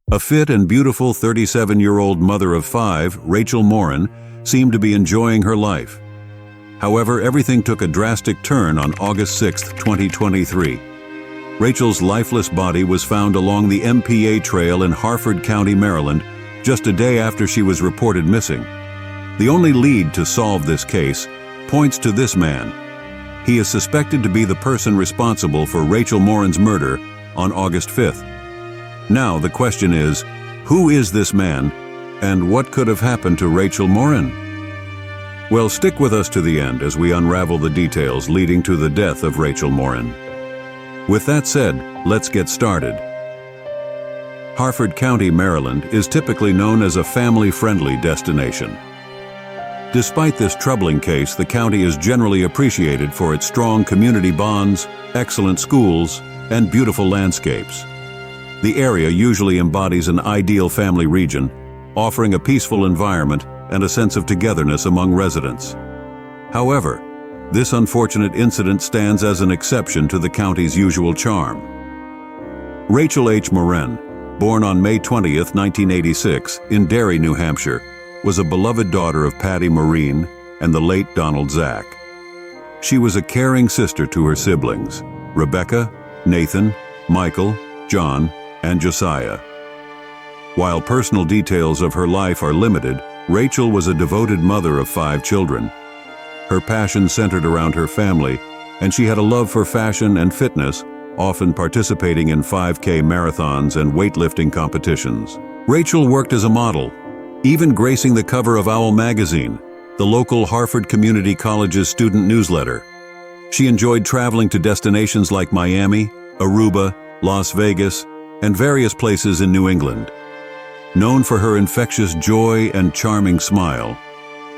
A fit and beautiful 37-year-old mother of 5, Rachel Morin, seemed to be enjoying her life. However, everything took a drastic turn on August 6, 2023. Rachel's lifeless body was found along the MPA Trail in Harford County, Maryland, just a day after she was reported missing. The only lead to solve this case points to this man. He is suspected to be the person responsible for Rachel Morin's murder on August 5th. Now the question is, who is this man, and what could have happened to Rachel Morin? Well, stick with us to the end as we unravel the details leading to the death of Rachel Morin. With that said, let's get started. Harford County, Maryland is typically known as a family-friendly destination. Despite this troubling case, the county is generally appreciated for its strong community bonds, excellent schools, and beautiful landscapes. The area usually embodies an ideal family region, offering a peaceful environment and a sense of togetherness among residents. However, this unfortunate incident stands as an exception to the county's usual charm. Rachel H. Morin, born on May 20, 1986, in Derry, New Hampshire, was a beloved daughter of Patty Morin and the late Donald Zach. She was a caring sister to her siblings, Rebecca, Nathan, Michael, John, and Josiah. While personal details of her life are limited, Rachel was a devoted mother of 5 children. Her passion centered around her family, and she had a love for fashion and fitness, often participating in 5K marathons and weightlifting competitions. Rachel worked as a model, even gracing the cover of Owl magazine, the local Harford Community College's student newsletter. She enjoyed traveling to destinations like Miami, Aruba, Las Vegas, and various places in New England. Known for her infectious joy and charming smile,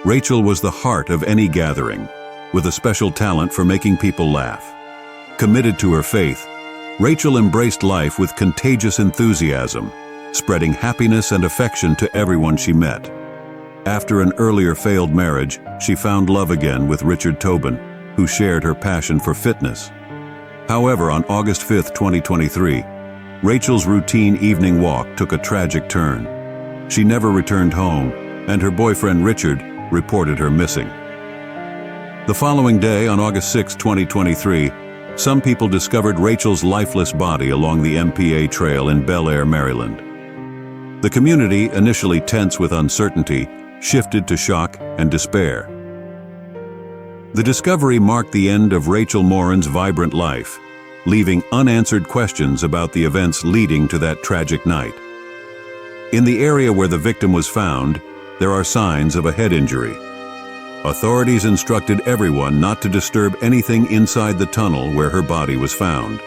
Rachel was the heart of any gathering, with a special talent for making people laugh. Committed to her faith, Rachel embraced life with contagious enthusiasm, spreading happiness and affection to everyone she met. After an earlier failed marriage, she found love again with Richard Tobin, who shared her passion for fitness. However, on August 5, 2023, Rachel's routine evening walk took a tragic turn. She never returned home, and her boyfriend Richard reported her missing. The following day, on August 6, 2023, some people discovered Rachel's lifeless body along the MPA Trail in Bel Air, Maryland. The community, initially tense with uncertainty, shifted to shock and despair. The discovery marked the end of Rachel Morin's vibrant life, leaving unanswered questions about the events leading to that tragic night. In the area where the victim was found, there are signs of a head injury. Authorities instructed everyone not to disturb anything inside the tunnel where her body was found.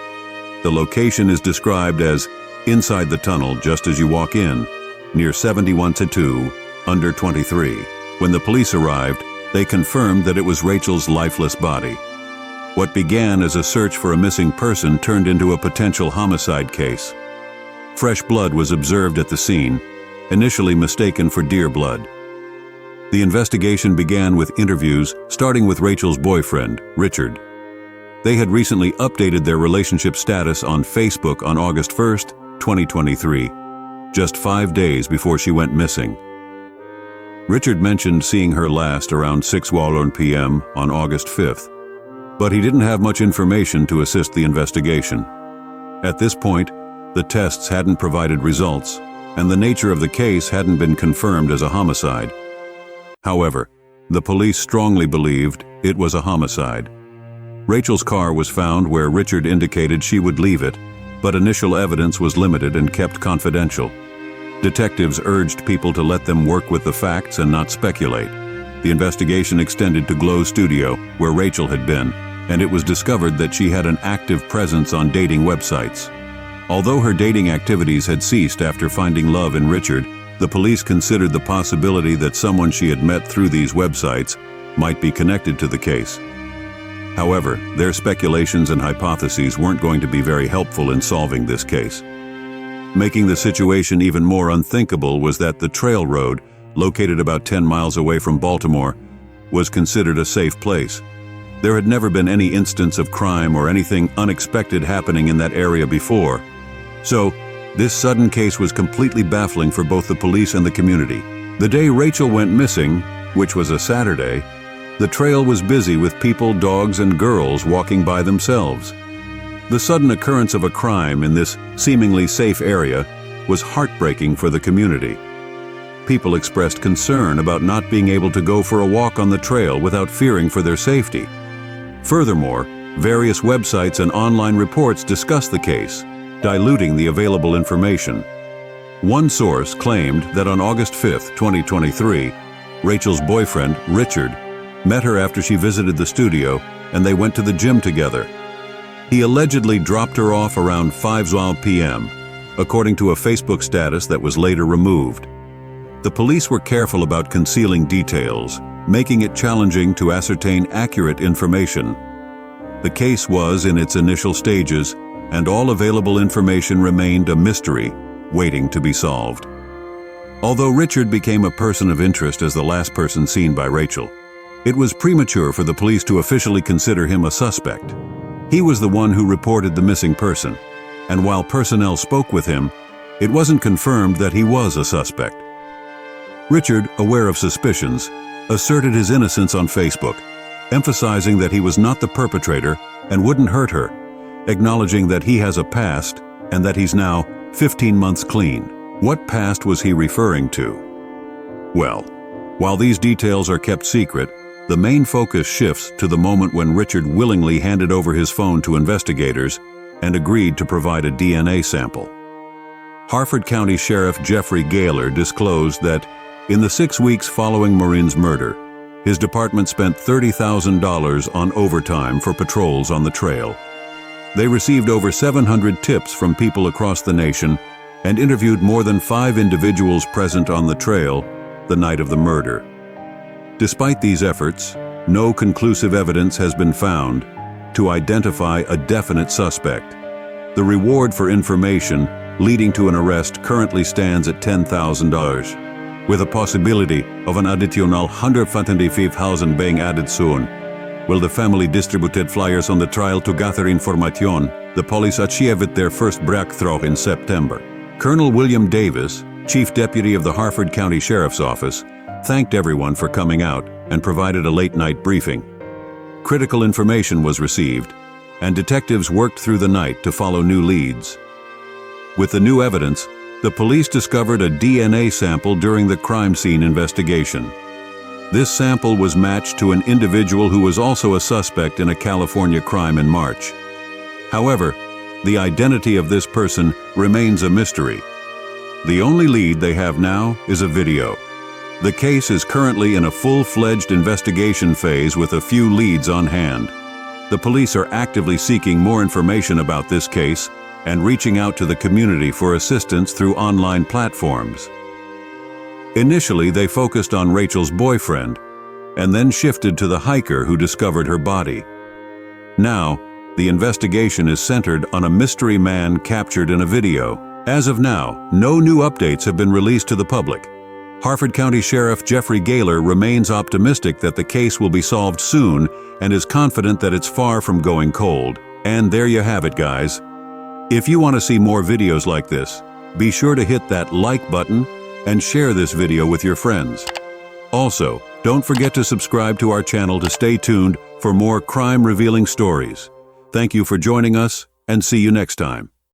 The location is described as inside the tunnel just as you walk in, near 71-2, under 23. When the police arrived, they confirmed that it was Rachel's lifeless body. What began as a search for a missing person turned into a potential homicide case. Fresh blood was observed at the scene, initially mistaken for deer blood. The investigation began with interviews, starting with Rachel's boyfriend, Richard. They had recently updated their relationship status on Facebook on August 1st, 2023, just 5 days before she went missing. Richard mentioned seeing her last around 6:00 p.m. on August 5th, but he didn't have much information to assist the investigation. At this point, the tests hadn't provided results, and the nature of the case hadn't been confirmed as a homicide. However, the police strongly believed it was a homicide. Rachel's car was found where Richard indicated she would leave it, but initial evidence was limited and kept confidential. Detectives urged people to let them work with the facts and not speculate. The investigation extended to Glow Studio, where Rachel had been, and it was discovered that she had an active presence on dating websites. Although her dating activities had ceased after finding love in Richard, the police considered the possibility that someone she had met through these websites might be connected to the case. However, their speculations and hypotheses weren't going to be very helpful in solving this case. Making the situation even more unthinkable was that the trail road, located about 10 miles away from Baltimore, was considered a safe place. There had never been any instance of crime or anything unexpected happening in that area before. So, This sudden case was completely baffling for both the police and the community. The day Rachel went missing, which was a Saturday, the trail was busy with people, dogs, and girls walking by themselves. The sudden occurrence of a crime in this seemingly safe area was heartbreaking for the community. People expressed concern about not being able to go for a walk on the trail without fearing for their safety. Furthermore, various websites and online reports discussed the case, diluting the available information. One source claimed that on August 5, 2023, Rachel's boyfriend, Richard, met her after she visited the studio and they went to the gym together. He allegedly dropped her off around 5 p.m., according to a Facebook status that was later removed. The police were careful about concealing details, making it challenging to ascertain accurate information. The case was in its initial stages, and all available information remained a mystery, waiting to be solved. Although Richard became a person of interest as the last person seen by Rachel, it was premature for the police to officially consider him a suspect. He was the one who reported the missing person, and while personnel spoke with him, it wasn't confirmed that he was a suspect. Richard, aware of suspicions, asserted his innocence on Facebook, emphasizing that he was not the perpetrator and wouldn't hurt her, acknowledging that he has a past and that he's now 15 months clean. What past was he referring to? Well, while these details are kept secret, the main focus shifts to the moment when Richard willingly handed over his phone to investigators and agreed to provide a DNA sample. Harford County Sheriff Jeffrey Gaylor disclosed that in the 6 weeks following Morin's murder, his department spent $30,000 on overtime for patrols on the trail. They received over 700 tips from people across the nation and interviewed more than 5 individuals present on the trail the night of the murder. Despite these efforts, no conclusive evidence has been found to identify a definite suspect. The reward for information leading to an arrest currently stands at $10,000, with a possibility of an additional $125,000 being added soon. While the family distributed flyers on the trial to gather information, the police achieved their first breakthrough in September. Colonel William Davis, Chief Deputy of the Harford County Sheriff's Office, thanked everyone for coming out and provided a late-night briefing. Critical information was received, and detectives worked through the night to follow new leads. With the new evidence, the police discovered a DNA sample during the crime scene investigation. This sample was matched to an individual who was also a suspect in a California crime in March. However, the identity of this person remains a mystery. The only lead they have now is a video. The case is currently in a full-fledged investigation phase with a few leads on hand. The police are actively seeking more information about this case and reaching out to the community for assistance through online platforms. Initially, they focused on Rachel's boyfriend, and then shifted to the hiker who discovered her body. Now, the investigation is centered on a mystery man captured in a video. As of now, no new updates have been released to the public. Harford County Sheriff Jeffrey Gaylor remains optimistic that the case will be solved soon and is confident that it's far from going cold. And there you have it, guys. If you want to see more videos like this, be sure to hit that like button and share this video with your friends. Also, don't forget to subscribe to our channel to stay tuned for more crime-revealing stories. Thank you for joining us, and see you next time.